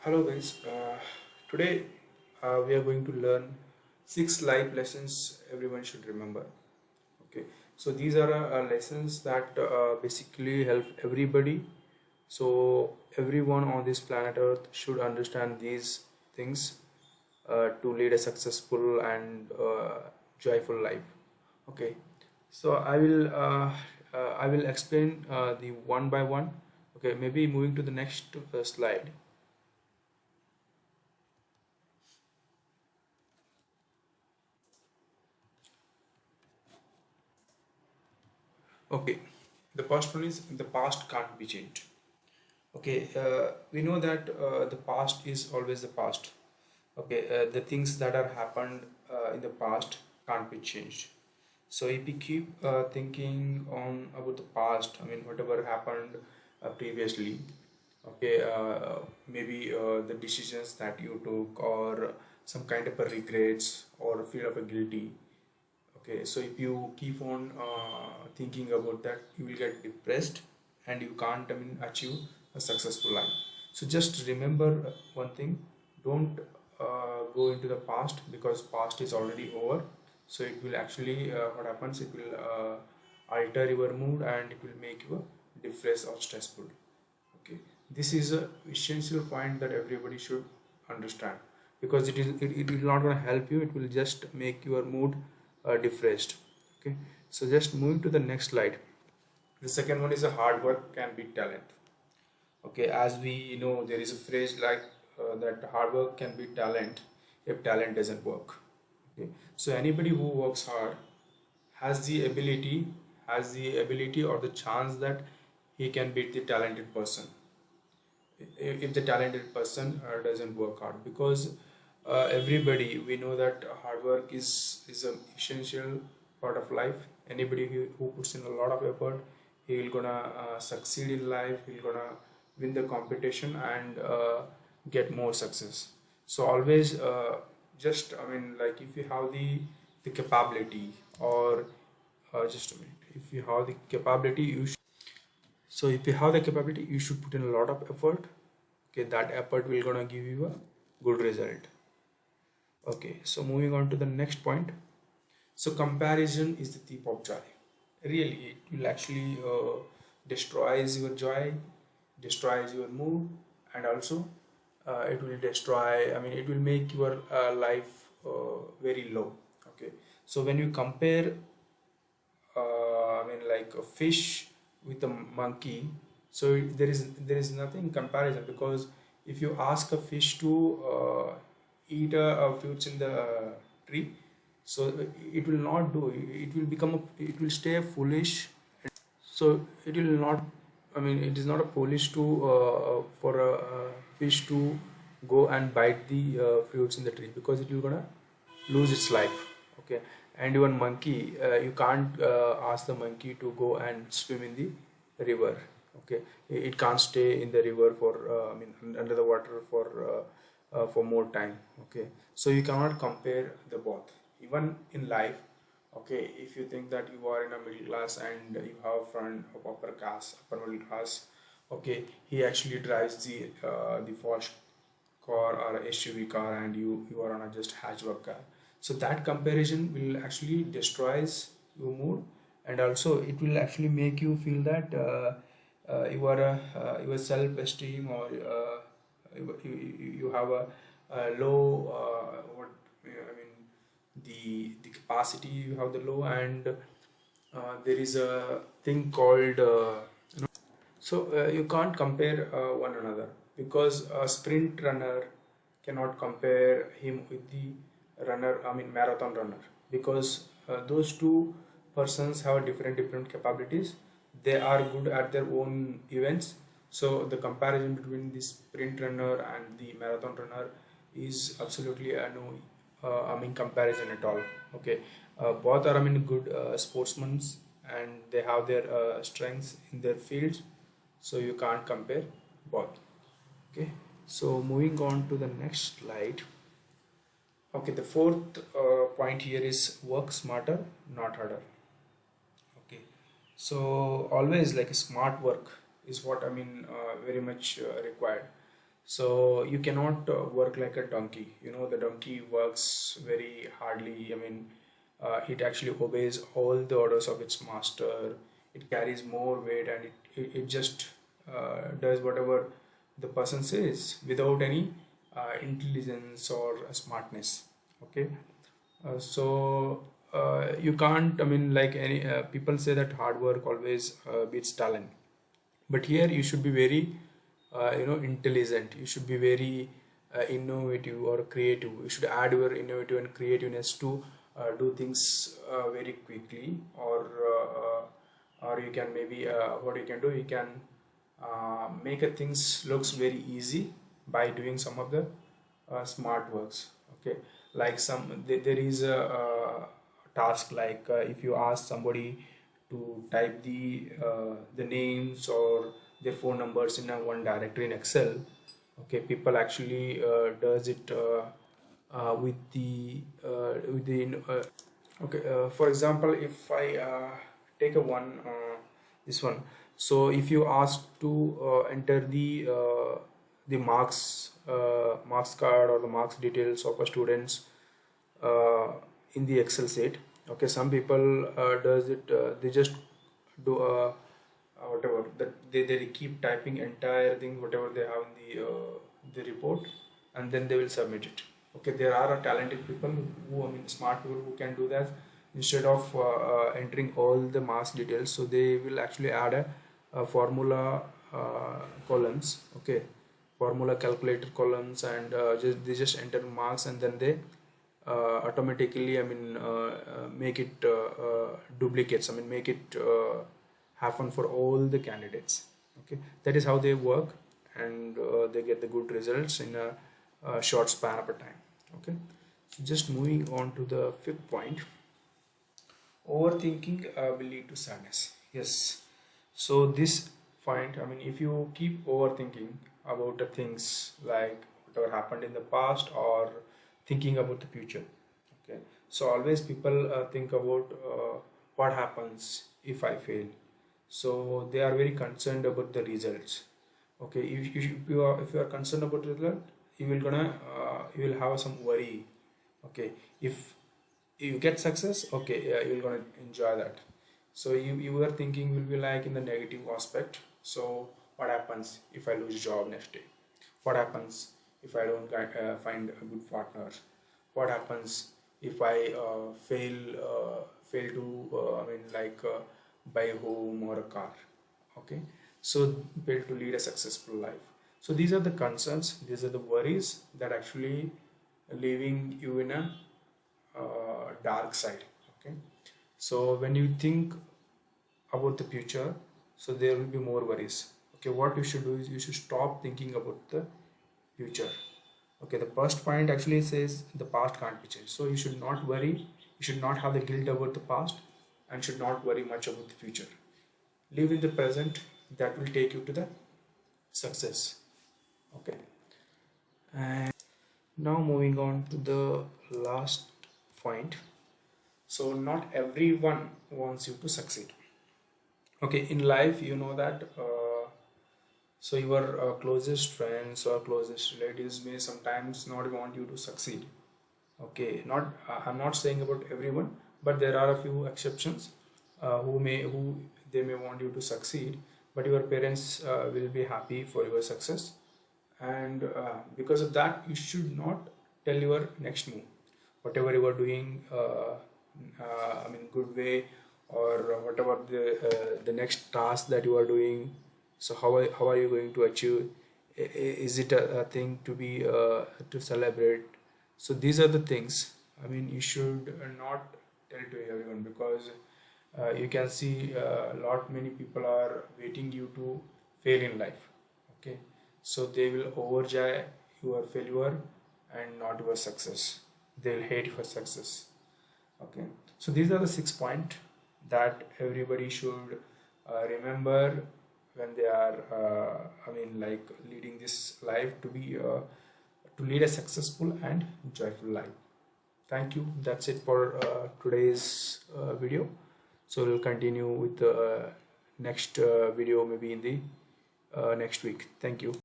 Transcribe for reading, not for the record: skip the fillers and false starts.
Hello guys, today we are going to learn 6 life lessons everyone should remember. Okay, so these are lessons that basically help everybody. So everyone on this planet Earth should understand these things to lead a successful and joyful life. Okay, so I will explain the one by one. Okay, maybe moving to the next slide. Okay, the first one is the past can't be changed. Okay, we know that the past is always the past. Okay, the things that are happened in the past can't be changed. So if we keep thinking on about the past, I mean whatever happened previously, okay, maybe the decisions that you took or some kind of a regrets or feel of a guilty. Okay, so if you keep on thinking about that, you will get depressed and you can't, I mean, achieve a successful life. So just remember one thing: don't go into the past because past is already over. So it will actually, what happens? It will alter your mood and it will make you depressed or stressful. Okay, this is a essential point that everybody should understand because it is not going to help you. It will just make your mood depressed. Okay, so just moving to the next slide. The second one is a hard work can beat talent. Okay, as we know, there is a phrase like that hard work can beat talent if talent doesn't work. Okay, so anybody who works hard has the ability has the ability or the chance that he can beat the talented person if the talented person doesn't work hard, because everybody, we know that hard work is an essential part of life. Anybody who puts in a lot of effort, he will gonna succeed in life, he'll gonna win the competition and get more success. So always just, I mean, like, if you have the capability, or just a minute, if you have the capability, so if you have the capability, you should put in a lot of effort. Okay, that effort will gonna give you a good result. Okay, so moving on to the next point. So comparison is the thief of joy. Really, it will actually destroys your joy, destroys your mood, and also it will destroy, I mean, it will make your life very low. Okay, so when you compare, I mean, like a fish with a monkey, so there is nothing comparison, because if you ask a fish to eat fruits in the tree, so it will not do. It will become it will stay foolish. So it will not, I mean, it is not a polish to for a fish to go and bite the fruits in the tree, because it will gonna lose its life. Okay, and even monkey, you can't ask the monkey to go and swim in the river. Okay, it can't stay in the river for I mean under the water for more time. Okay, so you cannot compare the both, even in life. Okay, if you think that you are in a middle class and you have a friend of upper middle class, okay, he actually drives the Porsche car or a SUV car, and you are on a just hatchback car. So that comparison will actually destroys your mood, and also it will actually make you feel that your self esteem, or you have a low, what I mean, the capacity, you have the low, and there is a thing called so you can't compare one another, because a sprint runner cannot compare him with the runner, I mean marathon runner, because those two persons have different capabilities. They are good at their own events. So the comparison between the sprint runner and the marathon runner is absolutely no I mean comparison at all. Okay, both are, I mean, good sportsmen, and they have their strengths in their fields, so you can't compare both. Okay, so moving on to the next slide. Okay, the fourth point here is work smarter, not harder. Okay, so always like smart work is what, I mean, very much required. So you cannot work like a donkey. The donkey works very hardly. It actually obeys all the orders of its master. It carries more weight, and it just does whatever the person says without any intelligence or smartness. Okay. You can't, like any people say that hard work always beats talent, but here you should be very intelligent. You should be very innovative or creative. You should add your innovative and creativeness to do things very quickly, or you can maybe what you can do, you can make a things looks very easy by doing some of the smart works. Okay, like there is a task, like if you ask somebody to type the names or their phone numbers in a one directory in Excel. Okay, people actually does it with the okay. For example, if I take a one this one. So if you ask to enter the marks card or the marks details of a students in the Excel sheet. Okay, some people does it. They just do whatever that they keep typing entire thing whatever they have in the report, and then they will submit it. Okay, there are talented people who, smart people who can do that instead of entering all the marks details. So they will actually add a formula columns. Okay, formula calculator columns, and they just enter marks, and then they automatically make it duplicates. Make it happen for all the candidates. Okay, that is how they work, and they get the good results in a short span of a time. Okay, so just moving on to the fifth point. Overthinking will lead to sadness. Yes, so this point, if you keep overthinking about the things, like whatever happened in the past, or thinking about the future. Okay, so always people think about what happens if I fail. So they are very concerned about the results. Okay, if you are concerned about the result, you will have some worry. Okay, if you get success, okay, you're gonna enjoy that. So you are thinking will be like in the negative aspect. So what happens if I lose job next day? What happens if I don't find a good partner? What happens if I fail to buy a home or a car? Okay, so fail to lead a successful life. So these are the concerns, these are the worries that actually leaving you in a dark side. Okay, so when you think about the future, so there will be more worries. Okay, what you should do is you should stop thinking about the future. Okay, the first point actually says the past can't be changed, so you should not worry, you should not have the guilt about the past, and should not worry much about the future. Live in the present, that will take you to the success. Okay, and now moving on to the last point. So not everyone wants you to succeed. Okay, in life, you know that so your closest friends or closest relatives may sometimes not want you to succeed. Okay, not I'm not saying about everyone, but there are a few exceptions who they may want you to succeed, but your parents will be happy for your success, and because of that, you should not tell your next move, whatever you are doing, good way, or whatever the next task that you are doing. So how are you going to achieve? Is it a thing to be to celebrate? So these are the things. You should not tell to everyone, because you can see a lot many people are waiting you to fail in life. Okay, so they will overjoy your failure and not your success. They will hate your success. Okay, so these are the 6 points that everybody should remember when they are leading this life to be to lead a successful and joyful life. Thank you, that's it for today's video. So we'll continue with the next video maybe in the next week. Thank you.